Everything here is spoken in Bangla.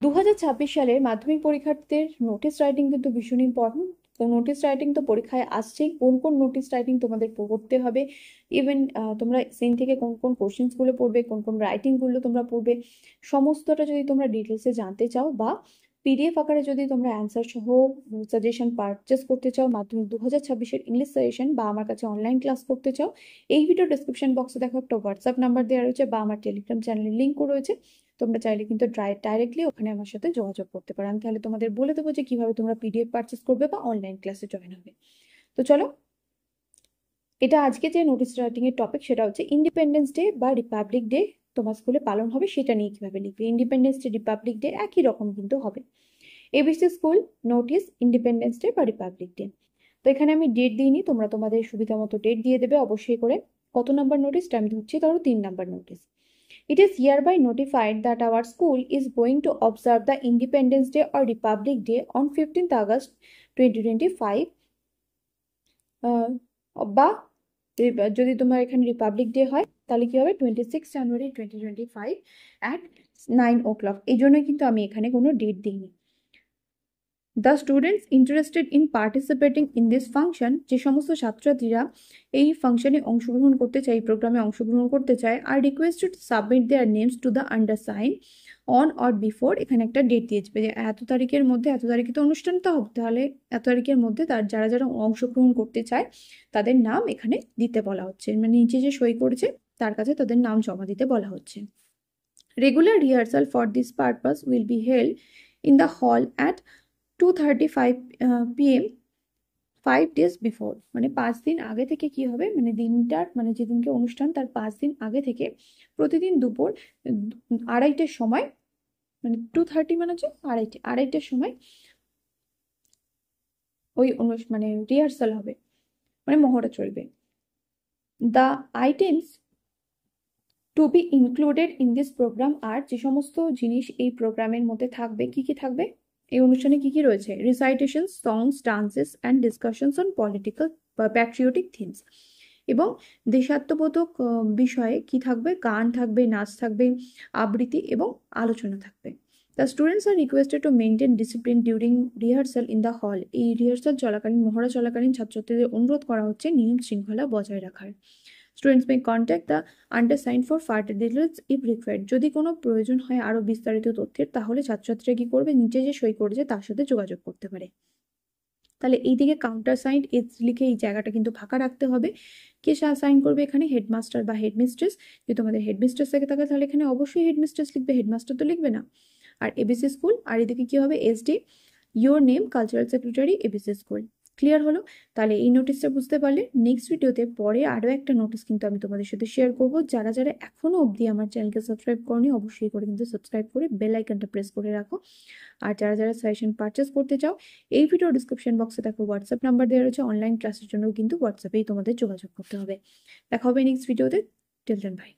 2026 সালের মাধ্যমিক পরীক্ষার্থীদের নোটিশ রাইটিং কিন্তু ভীষণ ইম্পর্টেন্ট। তো নোটিশ রাইটিং তো পরীক্ষায় আসছেই। কোন কোন নোটিশ রাইটিং তোমাদের পড়তে হবে, ইভেন তোমরা সেন থেকে কোন কোন কোশ্চেন্স গুলো পড়বে, কোন কোন রাইটিং গুলো তোমরা পড়বে, সমস্তটা যদি তোমরা ডিটেলসে জানতে চাও বা পিডিএফ আকারে যদি তোমরা অ্যান্সার সহ সাজেশন পারচেস করতে চাও, মাধ্যমিক 2026-এর ইংলিশ সাজেশন বা আমার কাছে অনলাইন ক্লাস করতে চাও, এই ভিডিও ডেসক্রিপশন বক্সে দেখো একটা হোয়াটসঅ্যাপ নাম্বার দেওয়া রয়েছে বা আমার টেলিগ্রাম চ্যানেলের লিঙ্কও রয়েছে। তোমরা চাইলে কিন্তু ডাইরেক্টলি ওখানে আমার সাথে যোগাযোগ করতে পারো। আমি তাহলে তোমাদের বলে দেবো যে কিভাবে তোমরা পিডিএফ পারচেস করবে বা অনলাইন ক্লাসে জয়েন হবে। তো চলো, এটা আজকে যে নোটিস রাইটিং এর টপিক সেটা হচ্ছে ইন্ডিপেন্ডেন্স ডে বা রিপাবলিক ডে তোমার স্কুলে পালন হবে সেটা নিয়ে কিভাবে লিখবে। ইন্ডিপেন্ডেন্স ডে রিপাবলিক ডে একই রকম কিন্তু হবে। ABC school notice independence day বা রিপাবলিক ডে। তো এখানে আমি ডেট দিইনি, তোমরা তোমাদের সুবিধা মতো ডেট দিয়ে দেবে অবশ্যই করে। কত নাম্বার নোটিসটা আমি ধরছি, ধরো 3 number notice. It is hereby notified that our school is going to observe the Independence Day or Republic Day on 15th August 2025 বা যদি তোমার এখানে রিপাবলিক ডে হয় তাহলে কি হবে 26 জানুয়ারি 2025 at 9 o'clock। এই জন্যই কিন্তু আমি এখানে কোনো ডেট দিইনি। The students interested in participating in this function, যে সমস্ত ছাত্রছাত্রীরা এই ফাংশনে অংশগ্রহণ করতে চায়, এই প্রোগ্রামে অংশগ্রহণ করতে চায়, are requested submit their names to the undersign on or before, এখানে একটা ডেট দিয়ে যাবে যে এত তারিখের মধ্যে, এত তারিখে তো অনুষ্ঠানটা হবে, তাহলে এত তারিখের মধ্যে যারা যারা অংশগ্রহণ করতে চায় তাদের নাম এখানে দিতে বলা হচ্ছে, মানে নিচে যে সই করেছে তার কাছে তাদের নাম জমা দিতে বলা হচ্ছে। Regular rehearsal for this purpose will be held in the hall at 2:35 PM 5 days before. মানে 5 দিন আগে থেকে কি হবে, মানে দিনটার মানে যেদিনকে অনুষ্ঠান তার 5 দিন আগে থেকে প্রতিদিন দুপুর 2:30টার সময়, মানে 2:30 মানে হচ্ছে 2:30টার সময় ওই মানে রিহার্সাল হবে, মানে মহড়া চলবে। The items to be included in this programme, আর যে সমস্ত জিনিস এই প্রোগ্রামের মধ্যে থাকবে, কি কি থাকবে এই অনুষ্ঠানে, কি কি রয়েছে, recitation, songs, dances and discussions on political বা প্যাট্রিওটিক থিমস, এবং দেশাত্মবোধক বিষয়ে কি থাকবে, গান থাকবে, নাচ থাকবে, আবৃত্তি এবং আলোচনা থাকবে। The students are requested to maintain discipline during rehearsal in the hall, এই রিহার্সাল চলাকালীন মহড়া চলাকালীন ছাত্রছাত্রীদের অনুরোধ করা হচ্ছে নিয়ম শৃঙ্খলা বজায় রাখার। Students May contact the undersign for further details if required, যদি কোনো প্রয়োজন হয় আরো বিস্তারিত তথ্যের তাহলে ছাত্রছাত্রীরা কি করবে, নিচে যে সই করেছে তার সাথে যোগাযোগ করতে পারে। তাহলে এইদিকে কাউন্টার সাইন এজ লিখে এই জায়গাটা কিন্তু ফাঁকা রাখতে হবে। কে সাইন করবে এখানে, হেডমাস্টার বা হেডমিস্ট্রেস। যদি তোমাদের হেডমিস্ট্রেস থেকে থাকে তাহলে এখানে অবশ্যই হেডমিস্ট্রেস লিখবে, হেডমাস্টার তো লিখবে না। আর এবিসি স্কুল, আর এদিকে কি হবে, SD your name cultural secretary ABC school. Clear হলো? তাহলে এই নোটিশটা বুঝতে পারলে নেক্সট ভিডিওতে পরে আরও একটা নোটিশ কিন্তু আমি তোমাদের সাথে শেয়ার করবো। যারা যারা এখনো অবধি আমার চ্যানেলকে সাবস্ক্রাইব করনি অবশ্যই করে কিন্তু সাবস্ক্রাইব করে বেল আইকনটা প্রেস করে রাখো। আর যারা যারা সাজেশন পারচেস করতে চাও, এই ভিডিও ডিসক্রিপশন বক্সে দেখো হোয়াটসঅ্যাপ নাম্বার দেওয়া রয়েছে, অনলাইন ক্লাসের জন্য কিন্তু হোয়াটসঅ্যাপেই তোমাদের যোগাযোগ করতে হবে। দেখা হবে নেক্সট ভিডিওতে। Till then by.